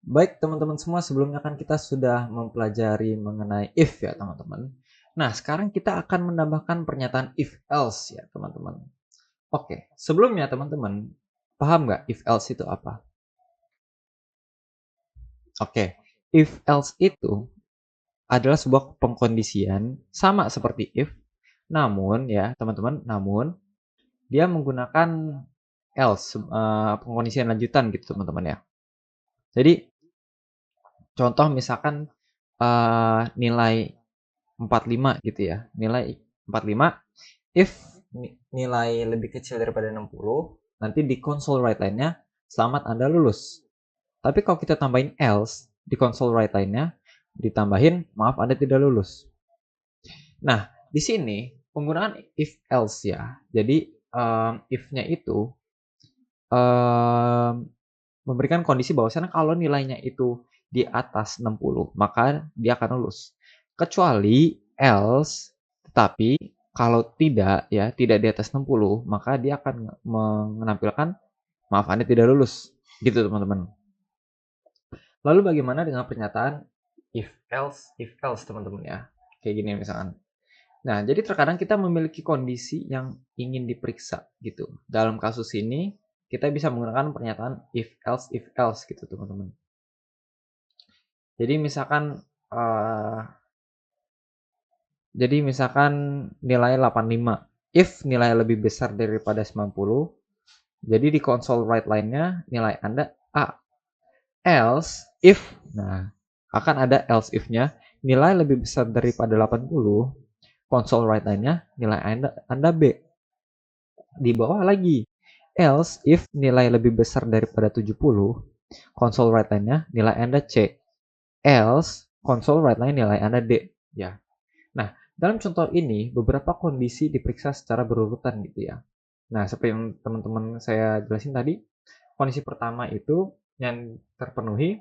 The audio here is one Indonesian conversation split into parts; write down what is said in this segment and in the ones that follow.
Baik teman-teman semua, sebelumnya kan kita sudah mempelajari mengenai if ya teman-teman. Nah, sekarang kita akan menambahkan pernyataan if else ya teman-teman. Oke, sebelumnya teman-teman, paham nggak if else itu apa? Oke, if else itu adalah sebuah pengkondisian sama seperti if, namun ya teman-teman, namun dia menggunakan else, pengkondisian lanjutan gitu teman-teman ya. Jadi contoh misalkan nilai 45 gitu ya. Nilai 45 if nilai lebih kecil daripada 60, nanti di console write line-nya selamat Anda lulus. Tapi kalau kita tambahin else di console write line-nya ditambahin maaf Anda tidak lulus. Nah, di sini penggunaan if else ya. Jadi if-nya itu memberikan kondisi bahwasanya kalau nilainya itu di atas 60, maka dia akan lulus. Kecuali else, tetapi kalau tidak ya, tidak di atas 60, maka dia akan menampilkan maaf Anda tidak lulus. Gitu teman-teman. Lalu bagaimana dengan pernyataan if else teman-teman ya. Kayak gini misalkan. Nah, jadi terkadang kita memiliki kondisi yang ingin diperiksa gitu. Dalam kasus ini, kita bisa menggunakan pernyataan if else gitu teman-teman. Jadi misalkan nilai 85. If nilai lebih besar daripada 90, jadi di console write line-nya nilai Anda A. Else if, nah akan ada else if-nya, nilai lebih besar daripada 80, console write line-nya nilai Anda B. Di bawah lagi. Else if nilai lebih besar daripada 70, console write line-nya nilai Anda C. Else console write line nilai Anda D. Ya. Nah, dalam contoh ini beberapa kondisi diperiksa secara berurutan gitu ya. Nah, seperti yang teman-teman saya jelasin tadi, kondisi pertama itu yang terpenuhi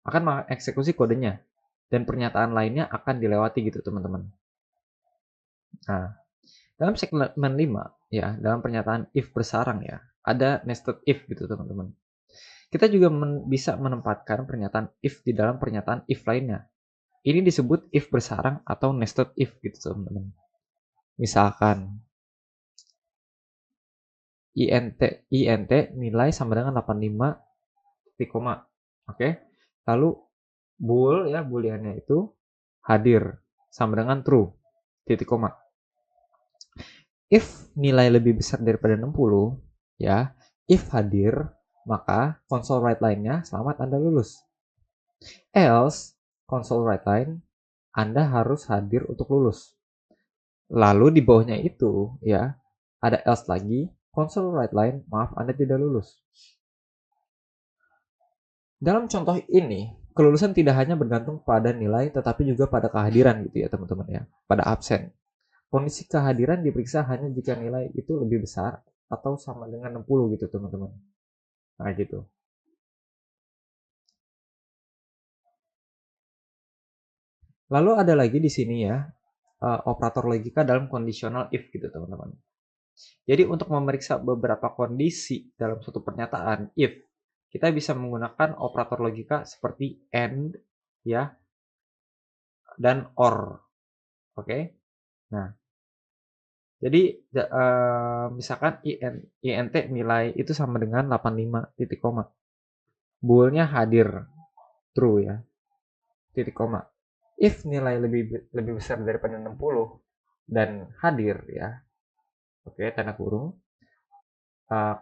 akan mengeksekusi kodenya dan pernyataan lainnya akan dilewati gitu teman-teman. Nah, dalam segmen 5 ya, dalam pernyataan if bersarang ya, ada nested if gitu teman-teman. Kita juga bisa menempatkan pernyataan if di dalam pernyataan if lainnya. Ini disebut if bersarang atau nested if gitu teman-teman. Misalkan int nilai sama dengan 85 titik koma. Oke. Lalu booleannya itu hadir sama dengan true titik koma. If nilai lebih besar daripada 60, ya, if hadir, maka console write line-nya selamat Anda lulus. Else, console write line, Anda harus hadir untuk lulus. Lalu di bawahnya itu, ya, ada else lagi, console write line, maaf Anda tidak lulus. Dalam contoh ini, kelulusan tidak hanya bergantung pada nilai, tetapi juga pada kehadiran gitu ya teman-teman ya, pada absen. Kondisi kehadiran diperiksa hanya jika nilai itu lebih besar atau sama dengan 60 gitu teman-teman. Nah gitu. Lalu ada lagi di sini ya, operator logika dalam conditional if gitu teman-teman. Jadi untuk memeriksa beberapa kondisi dalam suatu pernyataan if, kita bisa menggunakan operator logika seperti and ya dan or. Oke. Nah, jadi misalkan int nilai itu sama dengan 85 titik koma. Boolnya hadir true ya, titik koma. If nilai lebih besar daripada 60 dan hadir ya, oke, tanda kurung,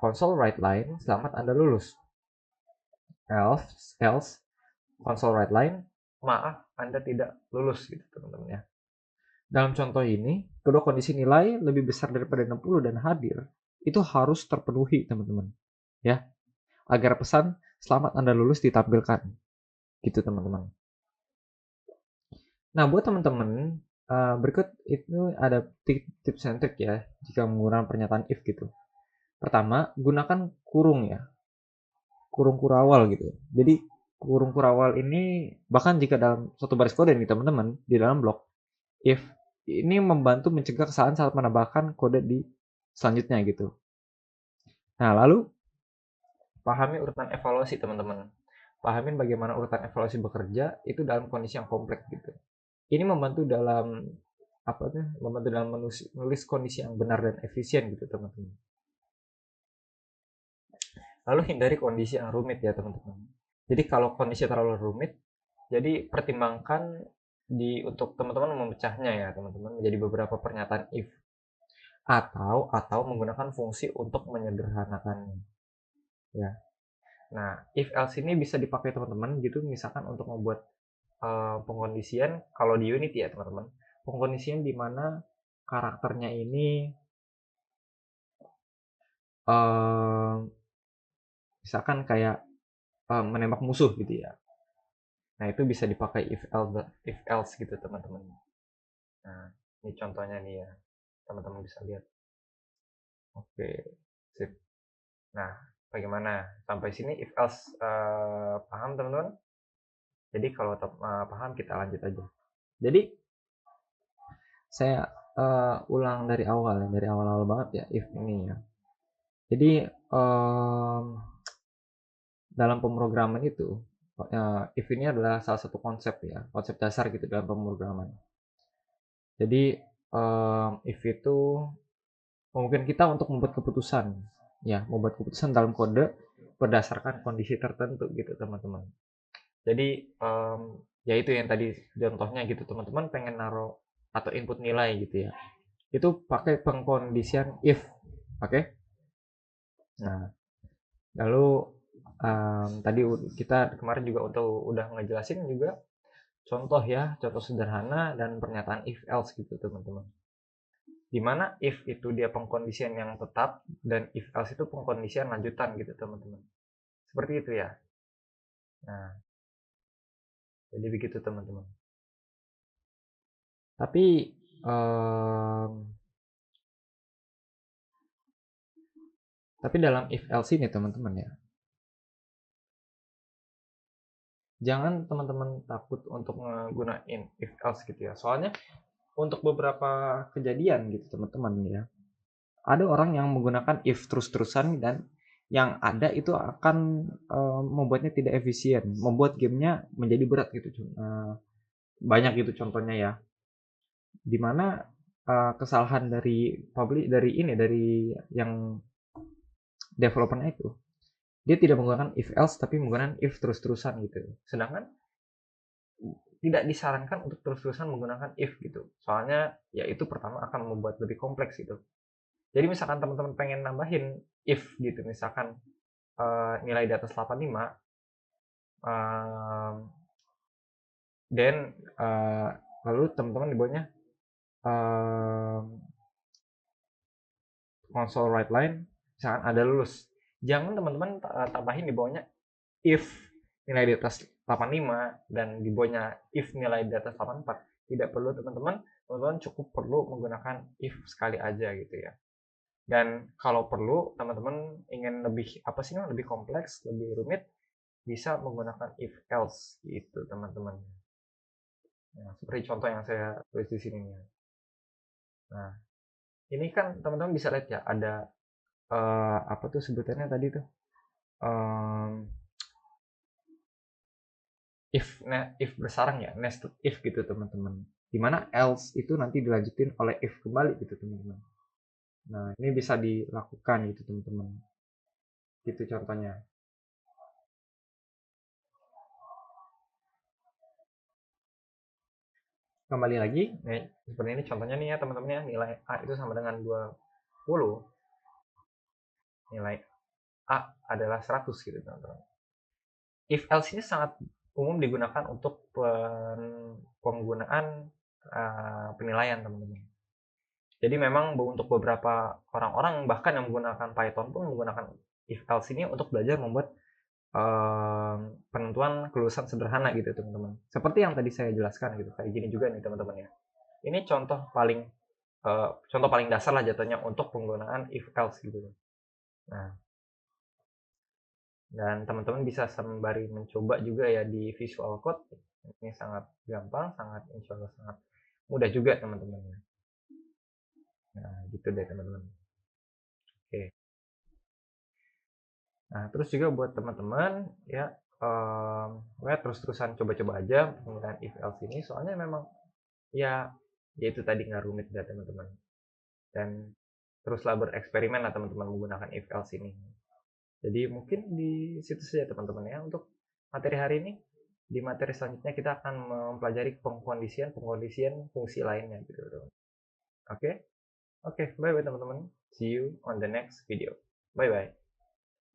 console write line, selamat Anda lulus. Else console write line, maaf Anda tidak lulus gitu teman-teman ya. Dalam contoh ini, kedua kondisi nilai lebih besar daripada 60 dan hadir itu harus terpenuhi teman-teman ya, agar pesan selamat Anda lulus ditampilkan gitu teman-teman. Nah, buat teman-teman, berikut itu ada tips and trick ya jika menggunakan pernyataan if gitu. Pertama, gunakan kurung ya, kurung kurawal gitu. Jadi kurung kurawal ini bahkan jika dalam suatu baris kode nih teman-teman di dalam blok if ini membantu mencegah kesalahan saat menambahkan kode di selanjutnya gitu. Nah, lalu pahami urutan evaluasi teman-teman. pahamin bagaimana urutan evaluasi bekerja itu dalam kondisi yang kompleks gitu. Ini membantu dalam membantu dalam menulis kondisi yang benar dan efisien gitu teman-teman. Lalu hindari kondisi yang rumit ya teman-teman. Jadi kalau kondisi terlalu rumit, jadi pertimbangkan untuk teman-teman memecahnya ya teman-teman menjadi beberapa pernyataan if atau menggunakan fungsi untuk menyederhanakannya ya. Nah, if else ini bisa dipakai teman-teman gitu misalkan untuk membuat pengkondisian kalau di Unity ya teman-teman. Pengkondisian di mana karakternya ini misalkan kayak menembak musuh gitu ya. Nah, itu bisa dipakai if else gitu teman-teman. Nah, ini contohnya nih ya. Teman-teman bisa lihat. Oke, sip. Nah, bagaimana? Sampai sini if else paham teman-teman? Jadi kalau paham kita lanjut aja. Jadi saya ulang dari awal ya, dari awal-awal banget ya if ini ya. Jadi dalam pemrograman itu if ini adalah salah satu konsep ya, konsep dasar gitu dalam pemrograman. Jadi if itu memungkinkan kita untuk membuat keputusan ya, membuat keputusan dalam kode berdasarkan kondisi tertentu gitu teman-teman. Jadi ya itu yang tadi contohnya gitu teman-teman pengen naruh atau input nilai gitu ya, itu pakai pengkondisian if. Oke. Nah, lalu tadi kita kemarin juga udah ngejelasin juga contoh ya, contoh sederhana dan pernyataan if else gitu teman-teman. Dimana if itu dia pengkondisian yang tetap dan if else itu pengkondisian lanjutan gitu teman-teman. Seperti itu ya. Nah, jadi begitu teman-teman. Tapi dalam if else ini teman-teman ya, jangan teman-teman takut untuk menggunakan if else gitu ya. Soalnya untuk beberapa kejadian gitu teman-teman ya, ada orang yang menggunakan if terus-terusan dan yang ada itu akan membuatnya tidak efisien, membuat gamenya menjadi berat gitu. Banyak gitu contohnya ya, dimana kesalahan dari dari yang developernya itu, dia tidak menggunakan if else tapi menggunakan if terus-terusan gitu. Sedangkan tidak disarankan untuk terus-terusan menggunakan if gitu. Soalnya ya itu pertama akan membuat lebih kompleks gitu. Jadi misalkan teman-teman pengen nambahin if gitu, misalkan nilai di atas 85, dan lalu teman-teman di bawahnya console write line, misalkan ada lulus. Jangan teman-teman tambahin di bawahnya if nilai di atas 85 dan di bawahnya if nilai di atas 84. Tidak perlu teman-teman cukup perlu menggunakan if sekali aja gitu ya. Dan kalau perlu teman-teman ingin lebih kompleks, lebih rumit, bisa menggunakan if else gitu teman-teman. Nah, seperti contoh yang saya tulis di sini. Nah, ini kan teman-teman bisa lihat ya, ada apa tuh sebutannya tadi tuh, if bersarang ya, nested if gitu teman-teman. Dimana else itu nanti dilanjutin oleh if kembali gitu teman-teman. Nah, ini bisa dilakukan gitu teman-teman. Gitu contohnya. Kembali lagi, nih, seperti ini contohnya nih ya teman-teman ya, nilai A itu sama dengan 20, nilai A adalah 100 gitu teman-teman. If else ini sangat umum digunakan untuk penggunaan penilaian teman-teman. Jadi memang untuk beberapa orang-orang bahkan yang menggunakan Python pun menggunakan if else ini untuk belajar membuat penentuan kelulusan sederhana gitu teman-teman. Seperti yang tadi saya jelaskan gitu, kayak gini juga nih teman-teman ya. Ini contoh paling dasar lah jatuhnya untuk penggunaan if else gitu. Nah, dan teman-teman bisa sembari mencoba juga ya di Visual Code. Ini sangat gampang, insya Allah sangat mudah juga teman-teman. Nah, gitu deh teman-teman. Oke. Nah, terus juga buat teman-teman ya, pokoknya terus-terusan coba-coba aja penggunaan if else ini, soalnya memang ya itu tadi nggak rumit ya teman-teman, dan teruslah bereksperimen lah teman-teman menggunakan if else ini. Jadi mungkin di situ saja teman-teman ya untuk materi hari ini. Di materi selanjutnya kita akan mempelajari pengkondisian fungsi lainnya gitu teman-teman. Oke. Oke, bye bye teman-teman. See you on the next video. Bye bye.